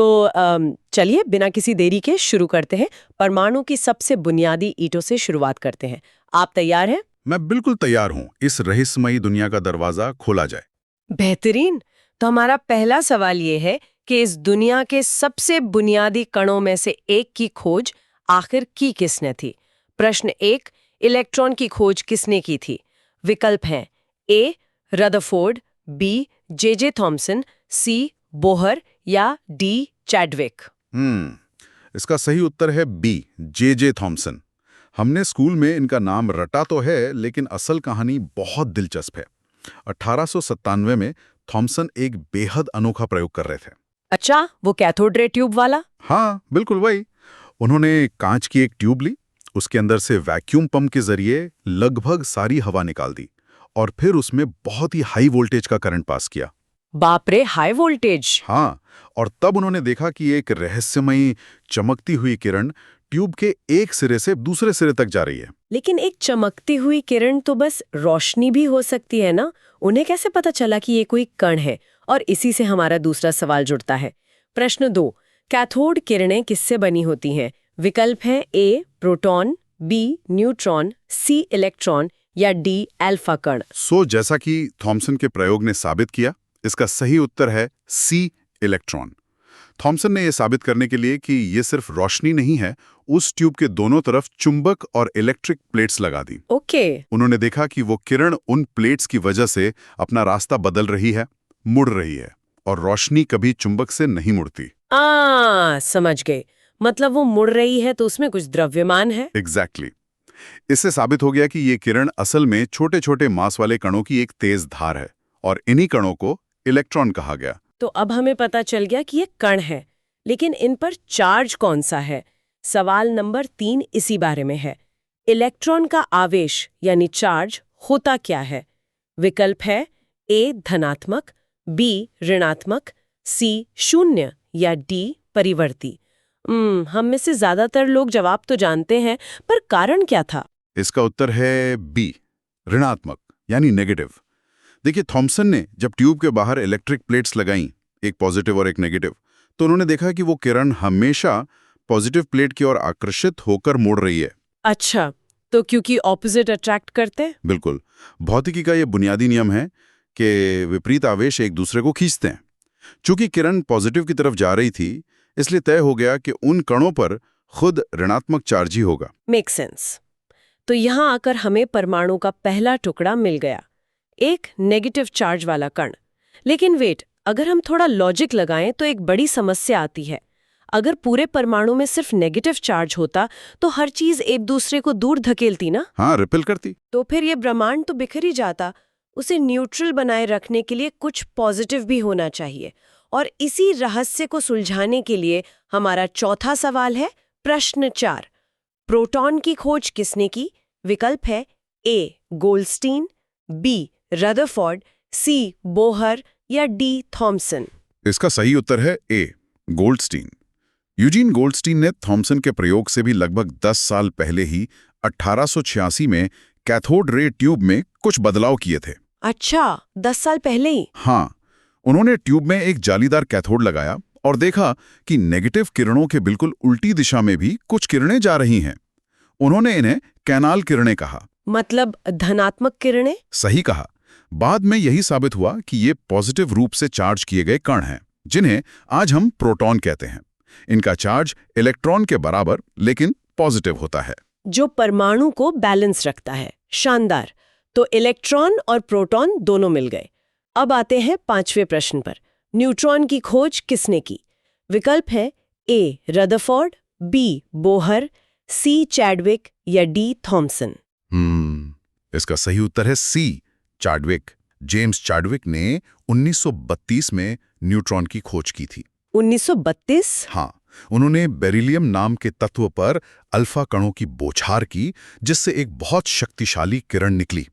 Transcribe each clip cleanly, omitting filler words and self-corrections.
चलिए बिना किसी देरी के शुरू करते हैं। परमाणु की सबसे बुनियादी ईंटों से शुरुआत करते हैं। आप तैयार हैं? मैं बिल्कुल तैयार हूँ। इस रहस्यमयी दुनिया का दरवाजा खोला जाए। बेहतरीन। तो हमारा पहला सवाल ये है कि इस दुनिया के सबसे बुनियादी कणों में से एक की खोज आखिर की किसने थी? प्रश्न 1, इलेक्ट्रॉन की खोज किसने की थी? विकल्प हैं ए रदरफोर्ड, बी जे थॉमसन, सी बोहर या डी चैडविक। इसका सही उत्तर है बी, जे थॉमसन। हमने स्कूल में इनका नाम रटा तो है, लेकिन असल कहानी बहुत दिलचस्प है। 1897 में थॉमसन एक बेहद अनोखा प्रयोग कर रहे थे। अच्छा, वो कैथोड रे ट्यूब वाला? हाँ, बिल्कुल वही। उन्होंने कांच की एक ट्यूब ली, उसके अंदर से वैक्यूम पंप के जरिए लगभग सारी हवा निकाल दी और फिर उसमें बहुत ही हाई वोल्टेज का करंट पास किया। बाप रे, हाई वोल्टेज! हाँ, और तब उन्होंने देखा कि एक रहस्यमयी चमकती हुई किरण ट्यूब के एक सिरे से दूसरे सिरे तक जा रही है। लेकिन एक चमकती हुई किरण तो बस रोशनी भी हो सकती है ना? उन्हें कैसे पता चला कि ये कोई कण है? और इसी से हमारा दूसरा सवाल जुड़ता है। प्रश्न 2, कैथोड किरणें किससे बनी होती हैं? विकल्प है ए प्रोटॉन, बी न्यूट्रॉन, सी इलेक्ट्रॉन या डी अल्फा कण। जैसा कि थॉमसन के प्रयोग ने साबित किया, इसका सही उत्तर है सी इलेक्ट्रॉन। थॉमसन ने यह साबित करने के लिए कि ये सिर्फ रोशनी नहीं है, उस ट्यूब के दोनों तरफ चुंबक और इलेक्ट्रिक प्लेट्स लगा दी। ओके। उन्होंने देखा कि वो किरण उन प्लेट्स की वजह से अपना रास्ता बदल रही है, मुड़ रही है, और रोशनी कभी चुंबक से नहीं मुड़ती। समझ गए। मतलब वो मुड़ रही है तो उसमें कुछ द्रव्यमान है। एग्जैक्टली। इससे साबित हो गया कि ये किरण असल में छोटे छोटे मास वाले कणों की एक तेज धार है, और इन्हीं कणों को इलेक्ट्रॉन कहा गया। तो अब हमें पता चल गया कि ये कण है, लेकिन इन पर चार्ज कौन सा है? सवाल नंबर 3 इसी बारे में है। इलेक्ट्रॉन का आवेश यानी चार्ज होता क्या है? विकल्प है ए धनात्मक, बी ऋणात्मक, सी शून्य या डी परिवर्ती। हम में से ज्यादातर लोग जवाब तो जानते हैं, पर कारण क्या था? इसका उत्तर है बी, ऋणात्मक यानी नेगेटिव। देखिए, थॉमसन ने जब ट्यूब के बाहर इलेक्ट्रिक प्लेट्स लगाईं, एक पॉजिटिव और एक नेगेटिव, तो उन्होंने देखा कि वो किरण हमेशा पॉजिटिव प्लेट की ओर आकर्षित होकर मुड़ रही है। अच्छा, तो क्योंकि ऑपोजिट अट्रैक्ट करते हैं? बिल्कुल। भौतिकी का ये बुनियादी नियम है कि विपरीत आवेश एक दूसरे को खींचते हैं। चूंकि किरण पॉजिटिव की तरफ जा रही थी, इसलिए तय हो गया कि उन कणों पर खुद ऋणात्मक चार्ज ही होगा। Make sense. तो यहाँ आकर हमें परमाणु का पहला टुकड़ा मिल गया, एक नेगेटिव चार्ज वाला कण। लेकिन वेट, अगर हम थोड़ा लॉजिक लगाएं तो एक बड़ी समस्या आती है। अगर पूरे परमाणु में सिर्फ नेगेटिव चार्ज होता तो हर चीज एक दूसरे को दूर धकेलती ना? हाँ, रिपेल करती। तो फिर ये ब्रह्मांड तो बिखर ही जाता। उसे न्यूट्रल बनाए रखने के लिए कुछ पॉजिटिव भी होना चाहिए। और इसी रहस्य को सुलझाने के लिए हमारा चौथा सवाल है, प्रश्न 4। प्रोटॉन की खोज किसने की? विकल्प है ए गोल्डस्टीन, बी रदरफोर्ड, सी बोहर या डी थॉमसन। इसका सही उत्तर है ए गोल्डस्टीन। यूजीन गोल्डस्टीन ने थॉमसन के प्रयोग से भी लगभग 10 साल पहले ही 1886 में कैथोड रे ट्यूब में कुछ बदलाव किए थे। अच्छा, 10 साल पहले ही? हाँ, उन्होंने ट्यूब में एक जालीदार कैथोड लगाया और देखा कि नेगेटिव किरणों के बिल्कुल उल्टी दिशा में भी कुछ किरणें जा रही हैं। उन्होंने इन्हें कैनाल किरणें कहा। मतलब धनात्मक किरणें? सही कहा। बाद में यही साबित हुआ कि ये पॉजिटिव रूप से चार्ज किए गए कण हैं, जिन्हें आज हम प्रोटॉन कहते हैं। इनका चार्ज इलेक्ट्रॉन के बराबर लेकिन पॉजिटिव होता है, जो परमाणु को बैलेंस रखता है। शानदार। तो इलेक्ट्रॉन और प्रोटॉन दोनों मिल गए। अब आते हैं 5वें प्रश्न पर। न्यूट्रॉन की खोज किसने की? विकल्प है ए रदरफोर्ड, बी बोहर, सी चैडविक या डी थॉमसन। इसका सही उत्तर है सी चैडविक। जेम्स चैडविक ने 1932 में न्यूट्रॉन की खोज की थी। 1932? हाँ, उन्होंने बेरिलियम नाम के तत्व पर अल्फा कणों की बौछार की, जिससे एक बहुत शक्तिशाली किरण निकली।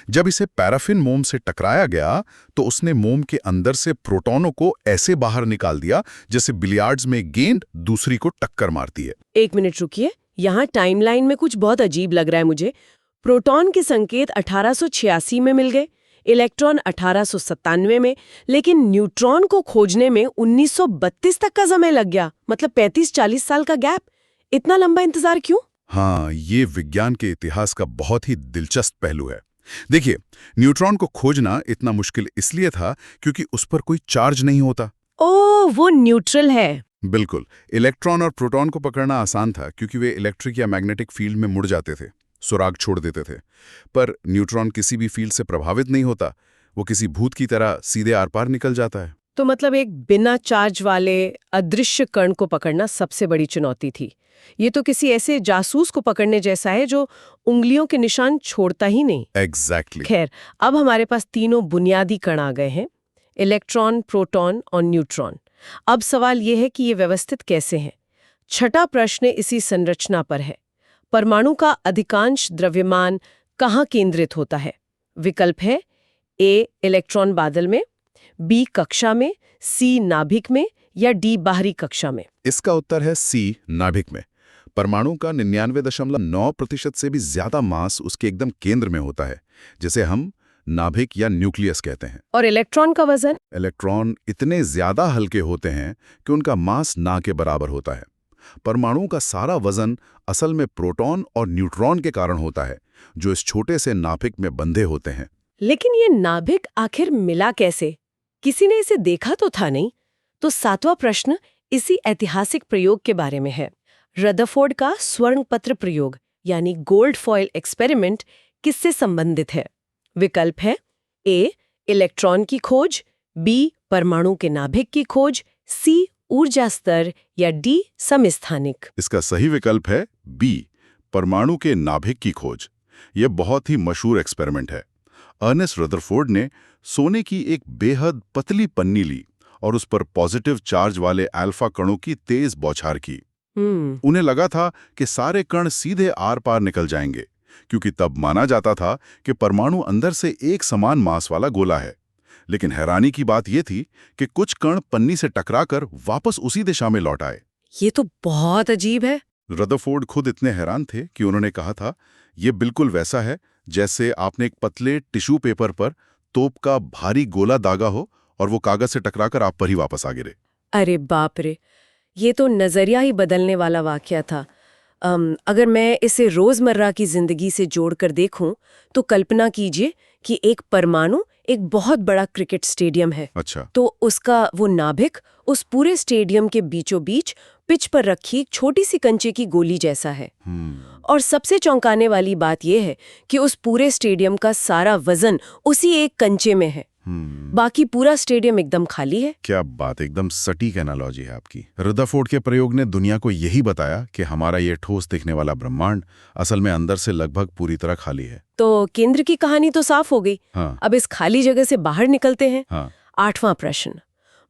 जब इसे पैराफिन मोम से टकराया गया तो उसने मोम के अंदर से प्रोटॉनों को ऐसे बाहर निकाल दिया जैसे बिलियार्ड्स में गेंद दूसरी को टक्कर मारती है। एक मिनट रुकिए, यहाँ टाइमलाइन में कुछ बहुत अजीब लग रहा है मुझे। प्रोटॉन के संकेत 1886 में मिल गए, इलेक्ट्रॉन 1897 में, लेकिन न्यूट्रॉन को खोजने में 1932 तक का समय लग गया। मतलब 35-40 साल का गैप। इतना लंबा इंतजार क्यों? हाँ, ये विज्ञान के इतिहास का बहुत ही दिलचस्प पहलू है। देखिए, न्यूट्रॉन को खोजना इतना मुश्किल इसलिए था क्योंकि उस पर कोई चार्ज नहीं होता। ओह, वो न्यूट्रल है। बिल्कुल। इलेक्ट्रॉन और प्रोटॉन को पकड़ना आसान था क्योंकि वे इलेक्ट्रिक या मैग्नेटिक फील्ड में मुड़ जाते थे, सुराग छोड़ देते थे। पर न्यूट्रॉन किसी भी फील्ड से प्रभावित नहीं होता, वो किसी भूत की तरह सीधे आर पार निकल जाता है। तो मतलब एक बिना चार्ज वाले अदृश्य कण को पकड़ना सबसे बड़ी चुनौती थी। ये तो किसी ऐसे जासूस को पकड़ने जैसा है जो उंगलियों के निशान छोड़ता ही नहीं। एग्जैक्टली। खैर, अब हमारे पास तीनों बुनियादी कण आ गए हैं, इलेक्ट्रॉन, प्रोटॉन और न्यूट्रॉन। अब सवाल यह है कि ये व्यवस्थित कैसे हैं। छठा प्रश्न इसी संरचना पर है। परमाणु का अधिकांश द्रव्यमान कहाँ केंद्रित होता है? विकल्प है ए इलेक्ट्रॉन बादल में, बी कक्षा में, सी नाभिक में या डी बाहरी कक्षा में। इसका उत्तर है सी, नाभिक में। परमाणु का 99.9% से भी ज्यादा मास उसके एकदम केंद्र में होता है, जिसे हम नाभिक या न्यूक्लियस कहते हैं। और इलेक्ट्रॉन का वजन? इलेक्ट्रॉन इतने ज्यादा हल्के होते हैं कि उनका मास ना के बराबर होता है। परमाणु का सारा वजन असल में प्रोटॉन और न्यूट्रॉन के कारण होता है, जो इस छोटे से नाभिक में बंधे होते हैं। लेकिन ये नाभिक आखिर मिला कैसे? किसी ने इसे देखा तो था नहीं। तो सातवां प्रश्न इसी ऐतिहासिक प्रयोग के बारे में है। रदरफोर्ड का स्वर्ण पत्र प्रयोग यानी गोल्ड फॉयल एक्सपेरिमेंट किससे संबंधित है? विकल्प है ए इलेक्ट्रॉन की खोज, बी परमाणु के नाभिक की खोज, सी ऊर्जा स्तर या डी समस्थानिक। इसका सही विकल्प है बी, परमाणु के नाभिक की खोज। यह बहुत ही मशहूर एक्सपेरिमेंट है। अर्नेस्ट रदरफोर्ड ने सोने की एक बेहद पतली पन्नी ली और उस पर पॉजिटिव चार्ज वाले अल्फा कणों की तेज बौछार की। उन्हें लगा था कि सारे कण सीधे आर पार निकल जाएंगे, क्योंकि तब माना जाता था कि परमाणु अंदर से एक समान मास वाला गोला है। लेकिन हैरानी की बात यह थी कि कुछ कण पन्नी से टकराकर वापस उसी दिशा में लौट आए। ये तो बहुत अजीब है। रदरफोर्ड खुद इतने हैरान थे कि उन्होंने कहा था, यह बिल्कुल वैसा है जैसे आपने एक पतले टिश्यू पेपर पर तोप का भारी गोला दागा हो और वो कागज से टकराकर आप पर ही वापस आ गिरे। अरे बाप रे, ये तो नजरिया ही बदलने वाला वाकया था। अगर मैं इसे रोजमर्रा की जिंदगी से जोड़कर देखूं, तो कल्पना कीजिए कि एक परमाणु एक बहुत बड़ा क्रिकेट स्टेडियम है। अच्छा। तो उसका वो नाभिक उस पूरे स्टेडियम के बीचों बीच पिच पर रखी एक छोटी सी कंचे की गोली जैसा है। और सबसे चौंकाने वाली बात यह है कि उस पूरे स्टेडियम का सारा वजन उसी एक कंचे में है। बाकी पूरा स्टेडियम एकदम खाली है। क्या बात, एकदम सटीक एनालॉजी है आपकी। रदरफोर्ड के प्रयोग ने दुनिया को यही बताया कि हमारा ये ठोस दिखने वाला ब्रह्मांड असल में अंदर से लगभग पूरी तरह खाली है। तो केंद्र की कहानी तो साफ हो गई। हाँ। अब इस खाली जगह से बाहर निकलते हैं। हाँ। आठवां प्रश्न,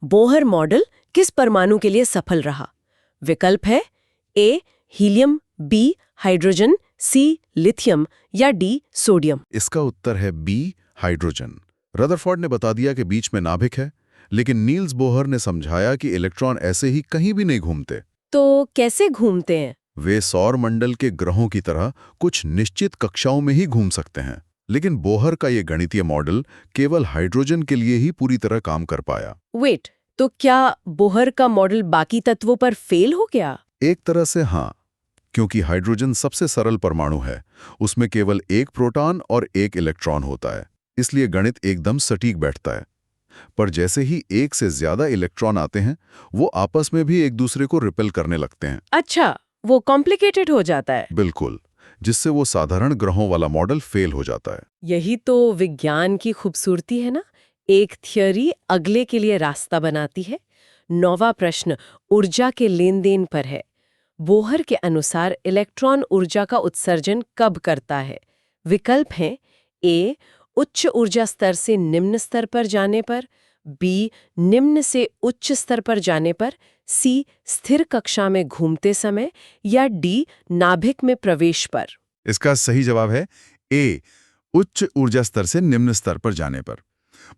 बोहर मॉडल किस परमाणु के लिए सफल रहा? विकल्प है ए हीलियम, बी हाइड्रोजन, सी लिथियम या डी सोडियम। इसका उत्तर है बी, हाइड्रोजन। रदरफोर्ड ने बता दिया कि बीच में नाभिक है, लेकिन नील्स बोहर ने समझाया कि इलेक्ट्रॉन ऐसे ही कहीं भी नहीं घूमते। तो कैसे घूमते हैं? वे सौर मंडल के ग्रहों की तरह कुछ निश्चित कक्षाओं में ही घूम सकते हैं। लेकिन बोहर का ये गणितीय मॉडल केवल हाइड्रोजन के लिए ही पूरी तरह काम कर पाया। वेट, तो क्या बोहर का मॉडल बाकी तत्वों पर फेल हो गया? एक तरह से हाँ, क्योंकि हाइड्रोजन सबसे सरल परमाणु है। उसमें केवल एक प्रोटॉन और एक इलेक्ट्रॉन होता है, इसलिए गणित एकदम सटीक बैठता है। पर जैसे ही एक से ज्यादा इलेक्ट्रॉन आते हैं, वो आपस में भी एक दूसरे को रिपेल करने लगते हैं। अच्छा, वो कॉम्प्लिकेटेड हो जाता है। बिल्कुल, जिससे वो साधारण ग्रहों वाला मॉडल फेल हो जाता है। यही तो विज्ञान की खूबसूरती है ना, एक थियोरी अगले के लिए रास्ता बनाती है। 9वां प्रश्न ऊर्जा के लेन देन पर है। बोहर के अनुसार इलेक्ट्रॉन ऊर्जा का उत्सर्जन कब करता है? विकल्प हैं ए उच्च ऊर्जा स्तर से निम्न स्तर पर जाने पर, बी निम्न से उच्च स्तर पर जाने पर, सी स्थिर कक्षा में घूमते समय या डी नाभिक में प्रवेश पर। इसका सही जवाब है ए, उच्च ऊर्जा स्तर से निम्न स्तर पर जाने पर।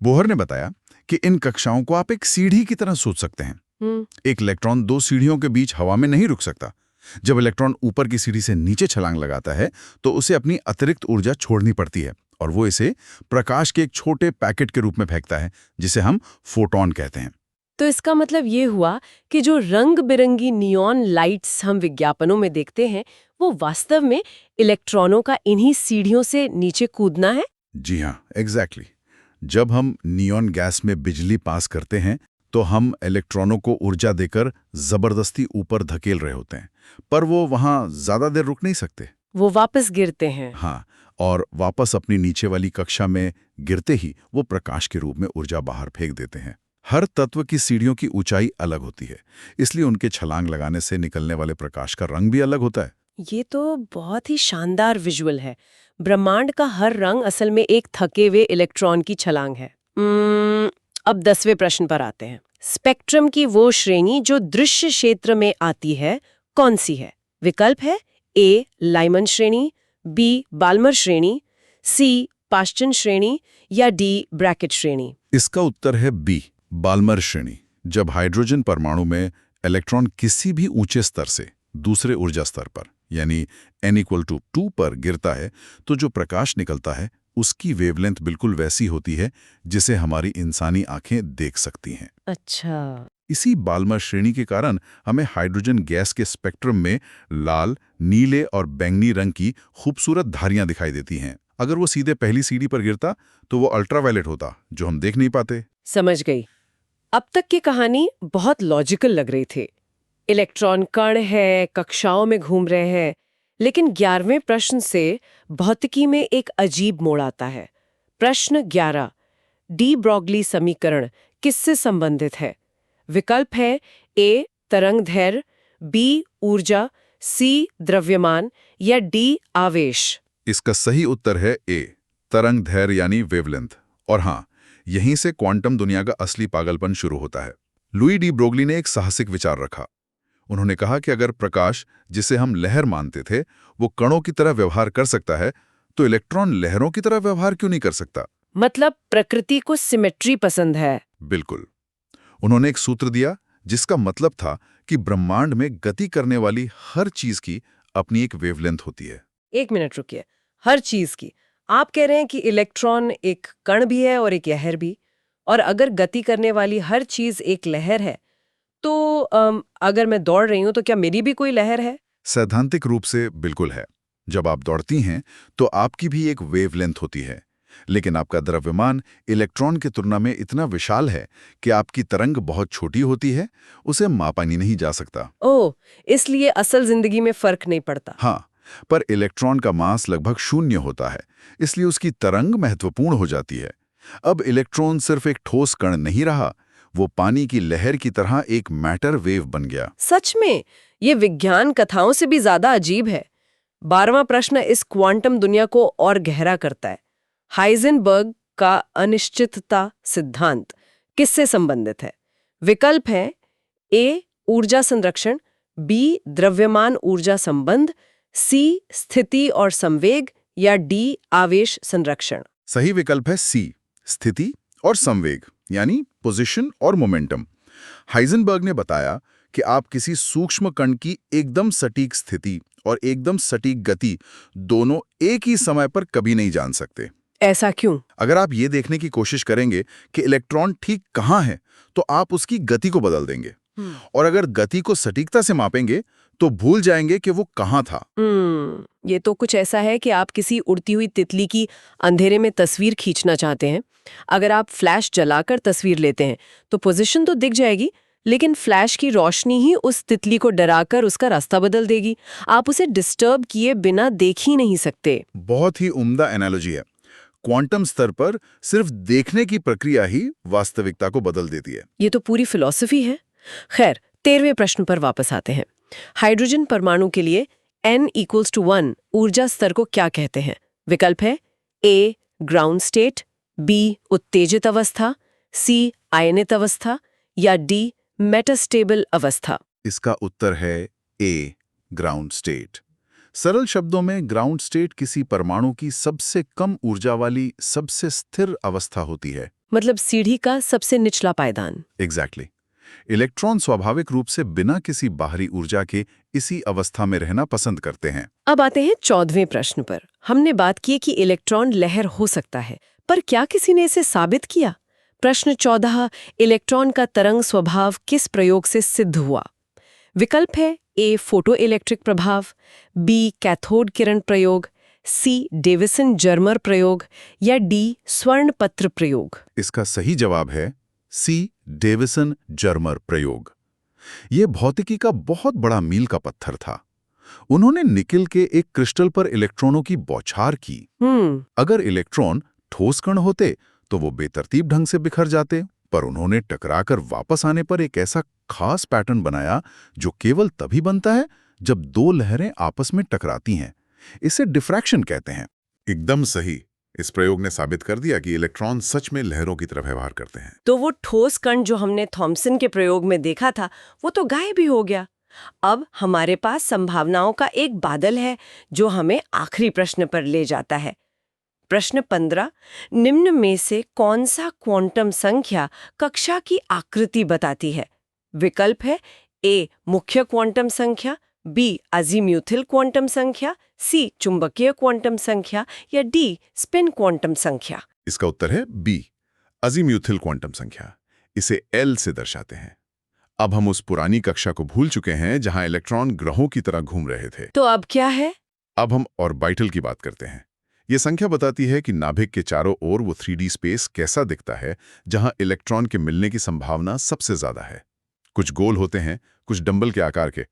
बोहर ने बताया कि इन कक्षाओं को आप एक सीढ़ी की तरह सोच सकते हैं। एक इलेक्ट्रॉन दो सीढ़ियों के बीच हवा में नहीं रुक सकता। जब इलेक्ट्रॉन ऊपर की सीढ़ी से नीचे छलांग लगाता है तो उसे अपनी अतिरिक्त ऊर्जा छोड़नी पड़ती है और वो इसे प्रकाश के एक छोटे पैकेट के रूप में फेंकता है, जिसे हम फोटॉन कहते हैं। तो इसका मतलब ये हुआ कि जो रंग बिरंगी नियॉन लाइट्स हम विज्ञापनों में देखते हैं, वो वास्तव में इलेक्ट्रॉनों का इन्हीं सीढ़ियों से नीचे कूदना है। जी हाँ, एग्जैक्टली। जब हम नियॉन गैस में बिजली पास करते हैं तो हम इलेक्ट्रॉनों को ऊर्जा देकर जबरदस्ती ऊपर धकेल रहे होते हैं, पर वो वहां ज्यादा देर रुक नहीं सकते। वो वापस गिरते हैं। हाँ, और वापस अपनी नीचे वाली कक्षा में गिरते ही वो प्रकाश के रूप में ऊर्जा बाहर फेंक देते हैं। हर तत्व की सीढ़ियों की ऊंचाई अलग होती है, इसलिए उनके छलांग लगाने से निकलने वाले प्रकाश का रंग भी अलग होता है। ये तो बहुत ही शानदार विजुअल है। ब्रह्मांड का हर रंग असल में एक थके हुए इलेक्ट्रॉन की छलांग है। अब 10वें प्रश्न पर आते हैं। स्पेक्ट्रम की वो श्रेणी जो दृश्य क्षेत्र में आती है, कौन सी है? विकल्प है ए लाइमन श्रेणी, बी बाल्मर श्रेणी, सी पाश्चन श्रेणी या डी ब्रैकेट श्रेणी। इसका उत्तर है बी, बाल्मर श्रेणी। जब हाइड्रोजन परमाणु में इलेक्ट्रॉन किसी भी ऊंचे स्तर से दूसरे ऊर्जा स्तर पर यानी n=2 पर गिरता है तो जो प्रकाश निकलता है उसकी वेवलेंथ बिल्कुल वैसी होती है जिसे हमारी इंसानी आंखें देख सकती हैं। अच्छा। इसी बाल्मर श्रेणी के कारण हमें हाइड्रोजन गैस के स्पेक्ट्रम में लाल, नीले और बैंगनी रंग की खूबसूरत धारियां दिखाई देती हैं। अगर वो सीधे पहली सीढ़ी पर गिरता तो वो अल्ट्रावायलेट होता, जो हम देख नहीं पाते। समझ गई। अब तक की कहानी बहुत लॉजिकल लग रही थी। इलेक्ट्रॉन कण है, कक्षाओं में घूम रहे हैं, लेकिन 11वें प्रश्न से भौतिकी में एक अजीब मोड़ आता है। प्रश्न 11, डी ब्रॉगली समीकरण किससे संबंधित है? विकल्प है ए तरंगदैर्घ्य, बी ऊर्जा, सी द्रव्यमान या डी आवेश। इसका सही उत्तर है ए, तरंगदैर्घ्य यानी वेवलेंथ। और हाँ, यहीं से क्वांटम दुनिया का असली पागलपन शुरू होता है। लुई डी ब्रोगली ने एक साहसिक विचार रखा। उन्होंने कहा कि अगर प्रकाश, जिसे हम लहर मानते थे, वो कणों की तरह व्यवहार कर सकता है, तो इलेक्ट्रॉन लहरों की तरह व्यवहार क्यों नहीं कर सकता? मतलब प्रकृति को सिमेट्री पसंद है। बिल्कुल। उन्होंने एक सूत्र दिया जिसका मतलब था कि ब्रह्मांड में गति करने वाली हर चीज की अपनी एक वेवलेंथ होती है। 1 मिनट रुकिए, हर चीज की? आप कह रहे हैं कि इलेक्ट्रॉन एक कण भी है और एक लहर भी, और अगर गति करने वाली हर चीज एक लहर है तो अगर मैं दौड़ रही हूं तो क्या मेरी भी कोई लहर है? सैद्धांतिक रूप से बिल्कुल है। जब आप दौड़ती हैं तो आपकी भी एक वेवलेंथ होती है, लेकिन आपका द्रव्यमान इलेक्ट्रॉन की तुलना में इतना विशाल है कि आपकी तरंग बहुत छोटी होती है, उसे मापा नहीं जा सकता। ओह, इसलिए असल जिंदगी में फर्क नहीं पड़ता। हाँ, पर इलेक्ट्रॉन का मास लगभग 0 होता है, इसलिए उसकी तरंग महत्वपूर्ण हो जाती है। अब इलेक्ट्रॉन सिर्फ एक ठोस कण नहीं रहा, वो पानी की लहर की तरह एक मैटर वेव बन गया। सच में ये विज्ञान कथाओं से भी ज्यादा अजीब है। 12वां प्रश्न इस क्वांटम दुनिया को और गहरा करता है। हाइजेनबर्ग का अनिश्चितता सिद्धांत किससे संबंधित है? विकल्प है ए ऊर्जा संरक्षण, बी द्रव्यमान ऊर्जा संबंध, सी स्थिति और संवेग या डी आवेश संरक्षण। सही विकल्प है सी, स्थिति और संवेग यानी पोजीशन और मोमेंटम। हाइजेनबर्ग ने बताया कि आप किसी सूक्ष्म कण की एकदम सटीक स्थिति और एकदम सटीक गति दोनों एक ही समय पर कभी नहीं जान सकते। ऐसा क्यों? अगर आप ये देखने की कोशिश करेंगे कि इलेक्ट्रॉन ठीक कहाँ है, तो आप उसकी गति को बदल देंगे, और अगर गति को सटीकता से मापेंगे तो भूल जाएंगे कि वो कहाँ था। ये तो कुछ ऐसा है कि आप किसी उड़ती हुई तितली की अंधेरे में तस्वीर खींचना चाहते हैं। अगर आप फ्लैश जलाकर तस्वीर लेते हैं तो पोजीशन तो दिख जाएगी, लेकिन फ्लैश की रोशनी ही उस तितली को डराकर उसका रास्ता बदल देगी। आप उसे डिस्टर्ब किए बिना देख ही नहीं सकते। बहुत ही उम्दा एनालॉजी है। क्वांटम स्तर पर सिर्फ देखने की प्रक्रिया ही वास्तविकता को बदल देती है। ये तो पूरी फिलॉसफी है। खैर, 13वें प्रश्न पर वापस आते हैं। हाइड्रोजन परमाणु के लिए n=1 ऊर्जा स्तर को क्या कहते हैं? विकल्प है ए ग्राउंड स्टेट, बी उत्तेजित अवस्था, सी आयनित अवस्था या डी मेटास्टेबल अवस्था। इसका उत्तर है ए, ग्राउंड स्टेट। सरल शब्दों में ग्राउंड स्टेट किसी परमाणु की सबसे कम ऊर्जा वाली सबसे स्थिर अवस्था होती है। मतलब सीढ़ी का सबसे निचला पायदान। एग्जैक्टली। इलेक्ट्रॉन स्वाभाविक रूप से बिना किसी बाहरी ऊर्जा के इसी अवस्था में रहना पसंद करते हैं। अब आते हैं 14वें प्रश्न पर। हमने बात की कि इलेक्ट्रॉन लहर हो सकता है, पर क्या किसी ने इसे साबित किया? प्रश्न 14, इलेक्ट्रॉन का तरंग स्वभाव किस प्रयोग से सिद्ध हुआ? विकल्प है ए फोटो इलेक्ट्रिक प्रभाव, बी कैथोड किरण प्रयोग, सी डेविसन जर्मर प्रयोग या डी स्वर्णपत्र प्रयोग। इसका सही जवाब है सी डेविसन जर्मर प्रयोग। ये भौतिकी का बहुत बड़ा मील का पत्थर था। उन्होंने निकेल के एक क्रिस्टल पर इलेक्ट्रॉनों की बौछार की। अगर इलेक्ट्रॉन ठोस कण होते तो वो बेतरतीब ढंग से बिखर जाते, पर उन्होंने टकराकर वापस आने पर एक ऐसा खास पैटर्न बनाया जो केवल तभी बनता है जब दो लहरें आपस में टकराती हैं। इसे डिफ्रैक्शन कहते हैं। एकदम सही। इस प्रयोग ने साबित कर दिया कि इलेक्ट्रॉन सच में लहरों की तरह व्यवहार करते हैं। तो वो ठोस कण जो हमने थॉमसन के प्रयोग में देखा था, वो तो गायब ही हो गया। अब हमारे पास संभावनाओं का एक बादल है जो हमें आखिरी प्रश्न पर ले जाता है। प्रश्न 15, निम्न में से कौन सा क्वांटम संख्या कक्षा की आकृति बताती है? विकल्प है ए मुख्य क्वांटम संख्या, बी अज़ीम्यूथल क्वांटम संख्या, सी चुंबकीय क्वांटम संख्या या डी स्पिन क्वांटम संख्या। इसका उत्तर है बी अज़ीम्यूथल क्वांटम संख्या। इसे एल से दर्शाते हैं। अब हम उस पुरानी कक्षा को भूल चुके हैं जहां इलेक्ट्रॉन ग्रहों की तरह घूम रहे थे। तो अब क्या है? अब हम ऑर्बिटल की बात करते हैं। ये संख्या बताती है कि नाभिक के चारों ओर वो 3D स्पेस कैसा दिखता है जहां इलेक्ट्रॉन के मिलने की संभावना सबसे ज्यादा है। कुछ गोल होते हैं, कुछ डंबल के आकार के,